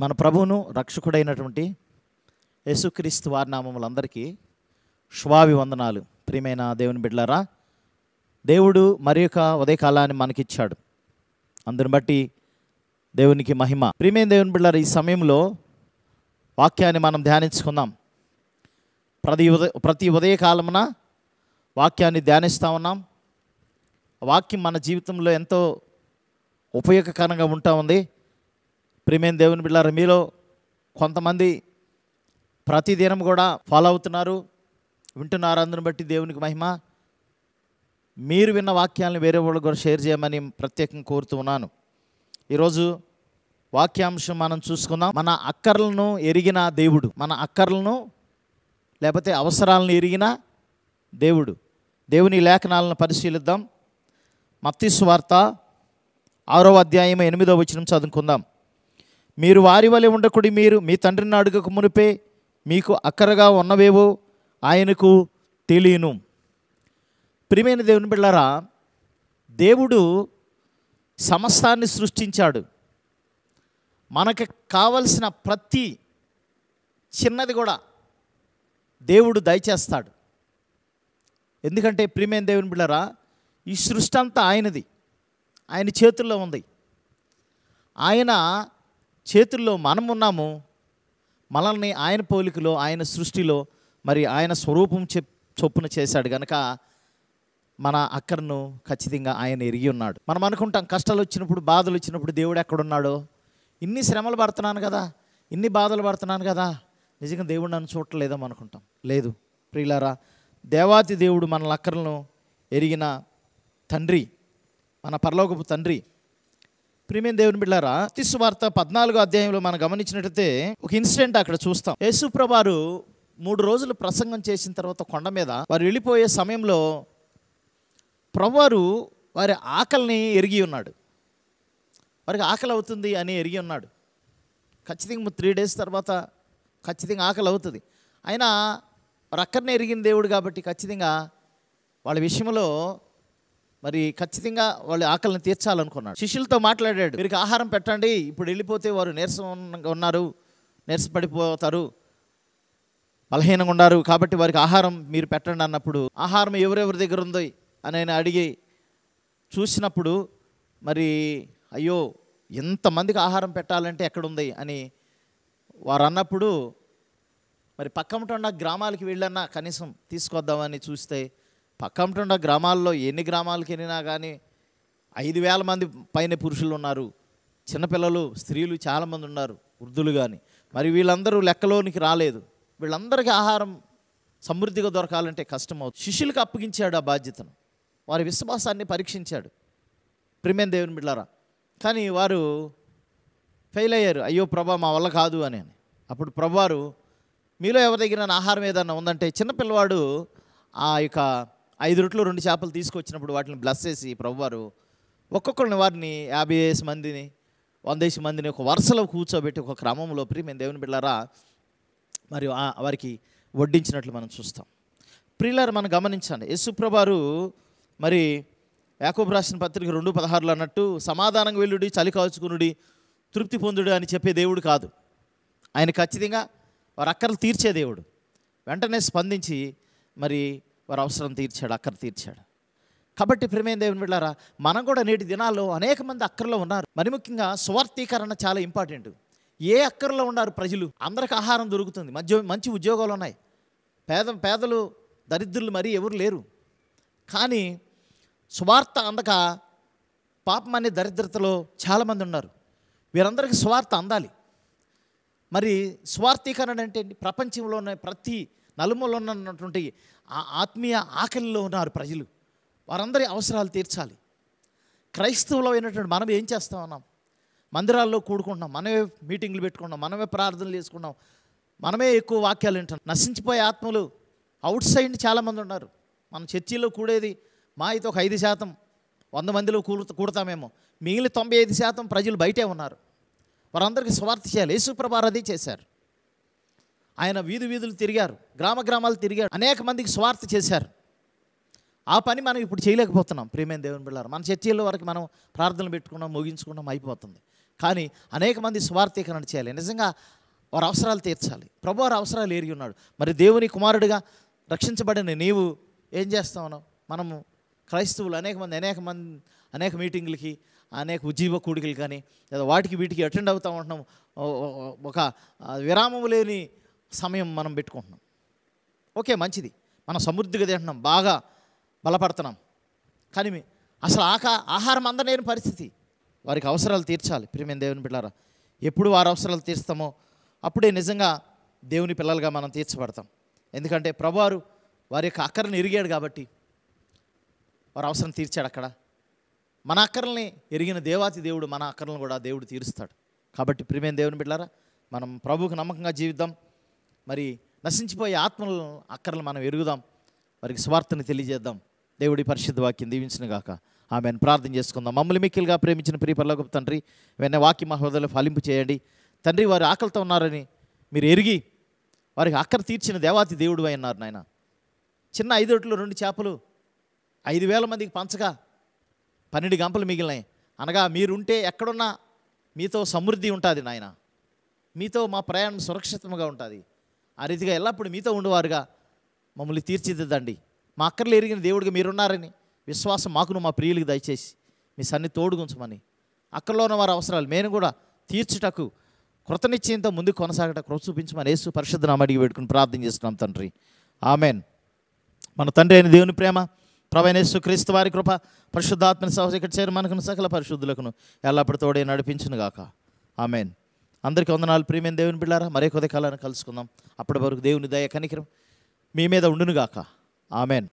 మన ప్రభువును రక్షకుడైనటువంటి యేసుక్రీస్తు వారి నామములందరికీ శుభాభివందనాలు. ప్రియమైన దేవుని బిడ్డలారా, దేవుడు మరి యొక్క ఉదయకాలాన్ని మనకిచ్చాడు. అందుని బట్టి దేవునికి మహిమ. ప్రియమైన దేవుని బిడ్డలారా, ఈ సమయంలో వాక్యాన్ని మనం ధ్యానించుకుందాం. ప్రతి ఉదయకాలమున వాక్యాన్ని ధ్యానిస్తూ ఉన్నాం. వాక్యం మన జీవితంలో ఎంతో ఉపయోగకరంగా ఉంటా ఉంది. ప్రియమైన దేవుని బిడ్డలారా, మీలో కొంతమంది ప్రతిదినం కూడా ఫాలో అవుతున్నారు, వింటున్నారు. అందుని బట్టి దేవునికి మహిమ. మీరు విన్న వాక్యాలను వేరే వాళ్ళు కూడా షేర్ చేయమని ప్రత్యేకంగా కోరుతూ ఉన్నాను. ఈరోజు వాక్యాంశం మనం చూసుకుందాం. మన అక్కర్లను ఎరిగిన దేవుడు, మన అక్కర్లను లేకపోతే అవసరాలను ఎరిగిన దేవుడు. దేవుని లేఖనాలను పరిశీలిద్దాం. మత్తయి సువార్త 6వ అధ్యాయం 8వ వచనం చదువుకుందాం. మీరు వారి వలె ఉండకుడి, మీరు మీ తండ్రిని అడుగక మునిపే మీకు అక్కరగా ఉన్నవేవో ఆయనకు తెలియను. ప్రియమైన దేవుని బిడ్డలారా, దేవుడు సమస్తాన్ని సృష్టించాడు. మనకు కావలసిన ప్రతి చిన్నది కూడా దేవుడు దయచేస్తాడు. ఎందుకంటే ప్రియమైన దేవుని బిడ్డలారా, ఈ సృష్టి అంతా ఆయనది, ఆయన చేతుల్లో ఉంది. ఆయన చేతుల్లో మనం ఉన్నాము. మనల్ని ఆయన పోలికలో, ఆయన సృష్టిలో మరి ఆయన స్వరూపం చొప్పున చేశాడు కనుక మన అక్కర్ను ఖచ్చితంగా ఆయన ఎరిగి ఉన్నాడు. మనం అనుకుంటాం, కష్టాలు వచ్చినప్పుడు, బాధలు వచ్చినప్పుడు దేవుడు ఎక్కడున్నాడో, ఇన్ని శ్రమలు పడుతున్నాను కదా, ఇన్ని బాధలు పడుతున్నాను కదా, నిజంగా దేవుడు నన్ను చూడలేదో అనుకుంటాం. లేదు ప్రియులారా, దేవాతి దేవుడు మన అక్కర్లను ఎరిగిన తండ్రి, మన పరలోకపు తండ్రి. ప్రియమైన దేవుని బిడ్డలారా, మత్తయి సువార్త 14వ అధ్యాయంలో మనం గమనించినట్లయితే ఒక ఇన్సిడెంట్ అక్కడ చూస్తాం. యేసు ప్రభువారు 3 రోజులు ప్రసంగం చేసిన తర్వాత కొండ మీద వారు వెళ్ళిపోయే సమయంలో ప్రభువారు వారి ఆకలిని ఎరిగి ఉన్నాడు. వారికి ఆకలి అవుతుంది అని ఎరిగి ఉన్నాడు. ఖచ్చితంగా 3 days తర్వాత ఖచ్చితంగా ఆకలి అవుతుంది. అయినా వారు అక్కడనే ఎరిగిన దేవుడు కాబట్టి ఖచ్చితంగా వాళ్ళ విషయంలో మరి ఖచ్చితంగా వాళ్ళు ఆకలిని తీర్చాలనుకున్నాడు. శిష్యులతో మాట్లాడాడు, వీరికి ఆహారం పెట్టండి, ఇప్పుడు వెళ్ళిపోతే వారు నీరసంగా ఉన్నారు, నీరసపడిపోతారు, బలహీనంగా ఉన్నారు, కాబట్టి వారికి ఆహారం మీరు పెట్టండి అన్నప్పుడు, ఆహారం ఎవరెవరి దగ్గర ఉందో అని ఆయన అడిగి చూసినప్పుడు మరి అయ్యో ఎంతమందికి ఆహారం పెట్టాలంటే ఎక్కడుంది అని వారు అన్నప్పుడు మరి పక్కమటొండ గ్రామాలకి వెళ్ళన్నా కనీసం తీసుకొద్దామని చూస్తే, పక్కమటొండ గ్రామాల్లో ఎన్ని గ్రామాలకి వెళ్ళినా కానీ 5,000 మంది పైన పురుషులు ఉన్నారు, చిన్నపిల్లలు, స్త్రీలు చాలామంది ఉన్నారు, వృద్ధులు కానీ. మరి వీళ్ళందరూ లెక్కలోనికి రాలేదు. వీళ్ళందరికీ ఆహారం సమృద్ధిగా దొరకాలంటే కష్టమవుతుంది. శిష్యులకు అప్పగించాడు ఆ బాధ్యతను, వారి విశ్వాసాన్ని పరీక్షించాడు. ప్రియమైన దేవుని బిడ్డలారా, కానీ వారు ఫెయిల్ అయ్యారు. అయ్యో ప్రభా, మా వల్ల కాదు అని. అప్పుడు ప్రభువారు, మీలో ఎవరి దగ్గర ఆహారం ఏదన్నా ఉందంటే, చిన్నపిల్లవాడు ఆ యొక్క 5 రొట్టెలు 2 చేపలు తీసుకొచ్చినప్పుడు వాటిని బ్లెస్ చేసి ప్రభువారు ఒక్కొక్కరిని వారిని 50 మందిని 100 మందిని ఒక వరుసలో కూర్చోబెట్టి ఒక క్రమంలో ప్రియమైన దేవుని బిడ్డలారా మరి వారికి వడ్డించినట్లు మనం చూస్తాం. ప్రియులారా, మనం గమనించండి, యేసు ప్రభువారు మరి యాకోబు రాసిన పత్రిక 2:16 అన్నట్టు సమాధానంగా వెళ్ళుడి, చలి కాచుకునుడి, తృప్తి పొందుడు అని చెప్పే దేవుడు కాదు. ఆయన ఖచ్చితంగా వారి అక్కర్లు తీర్చే దేవుడు. వెంటనే స్పందించి మరి వారి అవసరం తీర్చాడు, అక్కర తీర్చాడు. కాబట్టి ప్రియమైన దేవుని బిడ్డలారా, మనం కూడా నేటి దినాల్లో అనేక మంది అక్కర్లో ఉన్నారు. మరి ముఖ్యంగా స్వార్థీకరణ చాలా ఇంపార్టెంట్. ఏ అక్కర్లో ఉన్నారు ప్రజలు? అందరికి ఆహారం దొరుకుతుంది, మంచి ఉద్యోగాలు ఉన్నాయి, పేదలు దరిద్రులు మరి ఎవరు లేరు. కానీ స్వార్థ అందక పాపం అనే దరిద్రతలో చాలామంది ఉన్నారు. వీరందరికీ స్వార్థ అందాలి. మరి స్వార్థీకరణ అంటే ప్రపంచంలో ఉన్న ప్రతి నలుమూలలో ఉన్నటువంటి ఆత్మీయ ఆకలిలో ఉన్నారు ప్రజలు. వారందరి అవసరాలు తీర్చాలి. క్రైస్తవులో అయినటువంటి మనం ఏం చేస్తూ ఉన్నాం? మందిరాల్లో కూడుకుంటున్నాం, మనమే మీటింగ్లు పెట్టుకున్నాం, మనమే ప్రార్థనలు చేసుకున్నాం, మనమే ఎక్కువ వాక్యాలు వింటున్నాం. నశించిపోయే ఆత్మలు అవుట్ సైడ్ చాలామంది ఉన్నారు. మన చర్చిలో కూడేది మా అయితే ఒక 5%, 100 మందిలో కూడతామేమో, మిగిలిన 95% ప్రజలు బయటే ఉన్నారు. వారందరికీ స్వార్థ చేయాలి. యేసు ప్రభువారు అదే చేశారు. ఆయన వీధులు తిరిగారు, గ్రామాలు తిరిగారు, అనేక మందికి స్వార్థ చేశారు. ఆ పని మనం ఇప్పుడు చేయలేకపోతున్నాం. ప్రియమైన దేవుని బిడ్డలారా, మన చర్చిల్లో వరకు మనం ప్రార్థనలు పెట్టుకున్నాం, ముగించుకున్నాం, అయిపోతుంది. కానీ అనేక మంది స్వార్థీకరణ చేయాలి, నిజంగా వారి అవసరాలు తీర్చాలి. ప్రభు వారి అవసరాలు ఎరిగి ఉన్నాడు. మరి దేవుని కుమారుడిగా రక్షించబడిన నీవు ఏం చేస్తావు? మనము క్రైస్తవులు అనేక మీటింగులకి, అనేక ఉజ్జీవ కూడికలు కానీ లేదా వాటికి వీటికి అటెండ్ అవుతూ ఉంటున్నాం. ఒక విరామం లేని సమయం మనం పెట్టుకుంటున్నాం. ఓకే, మంచిది, మనం సమృద్ధిగా తింటున్నాం, బాగా బలపడుతున్నాం. కానీ అసలు ఆహారం అందలేని పరిస్థితి. వారికి అవసరాలు తీర్చాలి. ప్రియమైన దేవుని బిడ్డలారా, ఎప్పుడు వారి అవసరాలు తీర్స్తామో అప్పుడే నిజంగా దేవుని పిల్లలుగా మనం తీర్చబడతాం. ఎందుకంటే ప్రభువారు వారి యొక్క అక్కరను ఎరిగాడు కాబట్టి వారి అవసరం తీర్చాడు. అక్కడ మన అక్కర్లని ఎరిగిన దేవాతి దేవుడు మన అక్కర్లను కూడా దేవుడు తీరుస్తాడు. కాబట్టి ప్రియమైన దేవుని బిడ్డలారా, మనం ప్రభువుకు నమ్మకంగా జీవిద్దాం. మరి నశించిపోయే ఆత్మల అక్కర్లు మనం ఎరుగుదాం, వారికి స్వార్థని తెలియజేద్దాం. దేవుడి పరిశుద్ధ వాక్యం దీవించిన గాక. ఆమెను ప్రార్థన చేసుకుందాం. మమ్మల్ని మిక్కిలుగా ప్రేమించిన ప్రియ పరలోకపు తండ్రి, వెన్న వాక్య మహోదయలు ఫలింపు చేయండి తండ్రి. వారు ఆకలితో ఉన్నారని మీరు ఎరిగి వారికి అక్కర తీర్చిన దేవాతి దేవుడు అయినారు నాయన. చిన్న 5 రొట్టెలు 2 చేపలు 5,000 మందికి పంచగా 12 గంపలు మిగిలినాయి. అనగా మీరుంటే ఎక్కడున్నా మీతో సమృద్ధి ఉంటుంది నాయన. మీతో మా ప్రయాణం సురక్షితంగా ఉంటుంది. ఆ రీతిగా ఎల్లప్పుడూ మీతో ఉండేవారుగా మమ్మల్ని తీర్చిదిద్దండి. మా అక్కర్లు ఎరిగిన దేవుడిగా మీరున్నారని విశ్వాసం మాకును మా ప్రియులకి దయచేసి మీ సన్ని తోడుగుంచమని, అక్కర్లో ఉన్న వారి అవసరాలు మేము కూడా తీర్చుటకు కృతనిశ్చయంతో ముందుకు కొనసాగట కృప చూపించమని యేసు పరిశుద్ధ నామమున అడిగి పెట్టుకుని ప్రార్థన చేస్తున్నాం తండ్రి. ఆమెన్. మన తండ్రి అయిన దేవుని ప్రేమ, ప్రభువైన యేసు క్రీస్తు వారి కృప, పరిశుద్ధాత్మని సహవాసం చేరి మనకును సకల పరిశుద్ధులకును ఎల్లప్పుడూ తోడే నడిపించును గాక. ఆమెన్. అందరికీ వందనాలు. ప్రియమైన దేవుని బిడ్డలారా, మరే కొద్ది కాలాన్ని కలుసుకుందాం. అప్పటి వరకు దేవుని దయ కనికరం మీ మీద ఉండును గాక. ఆమెన్.